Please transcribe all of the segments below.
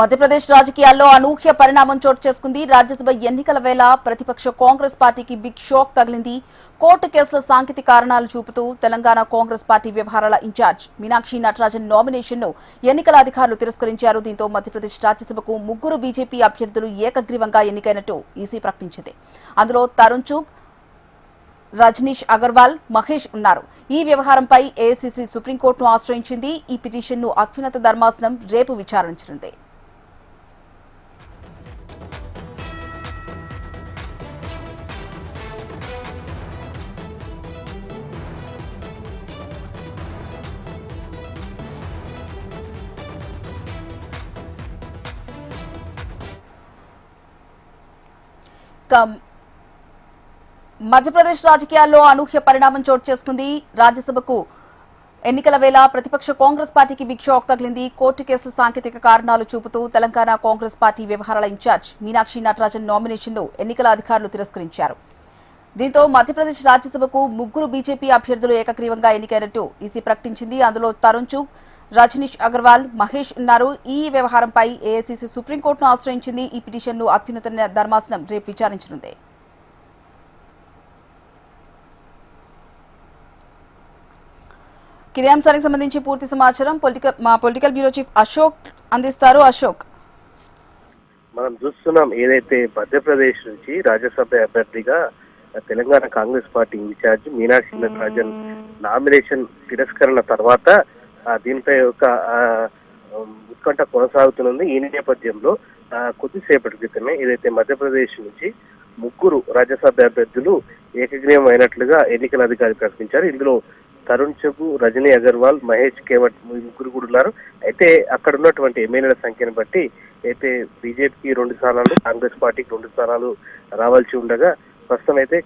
మధ్యప్రదేశ్ రాజకీయాల్లో అనూహ్య పరిణామం చోటు చేసుకుంది. రాజ్యసభ ఎన్నికల వేళ ప్రతిపక్ష కాంగ్రెస్ పార్టీకి బిగ్ షాక్ తగిలింది. కోర్టు కేసుల సాంకేతిక కారణాలు చూపుతూ తెలంగాణ కాంగ్రెస్ పార్టీ వ్యవహారాల ఇన్ఛార్జ్ మీనాక్షి నటరాజన్ నామినేషన్ను ఎన్నికల అధికారులు తిరస్కరించారు. దీంతో మధ్యప్రదేశ్ రాజ్యసభకు ముగ్గురు బీజేపీ అభ్యర్థులు ఏకగ్రీవంగా ఎన్నికైనట్టు ఈసీ ప్రకటించింది. అందులో తరుణ్ చుగ్, రజనీష్ అగర్వాల్, మహేష్ ఉన్నారు. ఈ వ్యవహారంపై ఏఐసీసీ సుప్రీంకోర్టును ఆశ్రయించింది. ఈ పిటిషన్ను అత్యున్నత ధర్మాసనం రేపు విచారించనుంది. మధ్యప్రదేశ్ రాజకీయాల్లో అనూహ్య పరిణామం చోటు చేసుకుంది. రాజ్యసభకు ఎన్నికల వేళ ప్రతిపక్ష కాంగ్రెస్ పార్టీకి బిగ్ షాక్ తగిలింది. కోర్టు కేసు సాంకేతిక కారణాలు చూపుతూ తెలంగాణ కాంగ్రెస్ పార్టీ వ్యవహారాల ఇన్ఛార్జ్ మీనాక్షి నటరాజన్ నామినేషన్ను ఎన్నికల అధికారులు తిరస్కరించారు. దీంతో మధ్యప్రదేశ్ రాజ్యసభకు ముగ్గురు బీజేపీ అభ్యర్థులు ఏకగ్రీవంగా ఎన్నికైనట్టు ఈసీ ప్రకటించింది. అందులో తరుణ్ చుగ్, రజనీష్ అగర్వాల్, మహేష్ ఉన్నారు. ఈ వ్యవహారంపై ఏఐసీసీ సుప్రీంకోర్టును ఆశ్రయించింది. ఈ పిటిషన్ను అత్యున్నత ధర్మాసనం రేపు విచారించనుంది. ఇదే అంశానికి సంబంధించి పూర్తి సమాచారం మా పొలిటికల్ బ్యూరో చీఫ్ అశోక్ అందిస్తారు. అశోక్, మనం చూస్తున్నాం ఏదైతే మధ్యప్రదేశ్ నుంచి రాజ్యసభ అభ్యర్థిగా Telangana Congress party incharge Meenakshi Natarajan nomination తిరస్కరణ తర్వాత దీనిపై ఒక ఉత్కంఠ కొనసాగుతున్నది. ఈ నేపథ్యంలో కొద్దిసేపటి క్రితమే ఏదైతే మధ్యప్రదేశ్ నుంచి ముగ్గురు రాజ్యసభ అభ్యర్థులు ఏకగ్రీవం అయినట్లుగా ఎన్నికల అధికారి ప్రకటించారు. ఇందులో తరుణ్ చుగ్, రజనీ అగర్వాల్, మహేష్ కేవట్ ముగ్గురు కూడా ఉన్నారు. అయితే అక్కడ ఉన్నటువంటి ఎమ్మెల్యేల సంఖ్యను బట్టి అయితే బీజేపీకి 2 స్థానాలు, కాంగ్రెస్ పార్టీకి 2 స్థానాలు రావాల్సి ఉండగా ప్రస్తుతం అయితే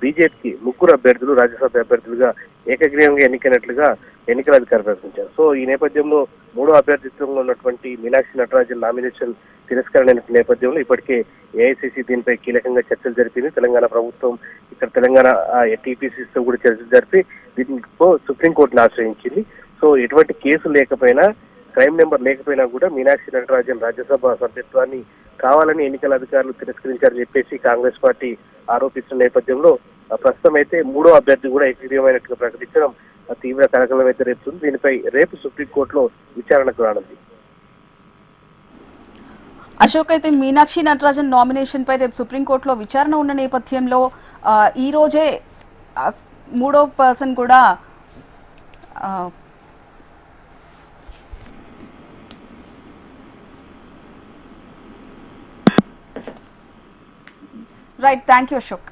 బీజేపీకి ముగ్గురు అభ్యర్థులు రాజ్యసభ అభ్యర్థులుగా ఏకగ్రీవంగా ఎన్నికైనట్లుగా ఎన్నికల అధికారి ప్రకటించారు. సో ఈ నేపథ్యంలో మూడో అభ్యర్థిత్వంలో ఉన్నటువంటి మీనాక్షి నటరాజన్ నామినేషన్ తిరస్కరణ నేపథ్యంలో ఇప్పటికే ఏఐసీసీ దీనిపై కీలకంగా చర్చలు జరిపింది. తెలంగాణ ప్రభుత్వం ఇక్కడ తెలంగాణ టీపీసీతో కూడా చర్చలు జరిపి దీనితో సుప్రీంకోర్టును ఆశ్రయించింది. సో ఎటువంటి కేసు లేకపోయినా, క్రైమ్ నెంబర్ లేకపోయినా కూడా మీనాక్షి నటరాజన్ రాజ్యసభ సభ్యత్వాన్ని కావాలని ఎన్నికల అధికారులు తిరస్కరించారని చెప్పేసి కాంగ్రెస్ పార్టీ ఆరోపిస్తున్న నేపథ్యంలో ప్రస్తుతం అయితే మూడో అభ్యర్థి కూడా ఏకగ్రీవమైనట్టుగా ప్రకటించడం తీవ్ర కలకలం అయితే రేపుతుంది. దీనిపై రేపు సుప్రీంకోర్టులో విచారణకు రానుంది. అశోక్, అయితే మీనాక్షి నటరాజన్ నామినేషన్ పై రేపు సుప్రీంకోర్టులో విచారణ ఉన్న నేపథ్యంలో ఈ రోజే మూడో పర్సన్ కూడా రైట్. Thank you Ashok.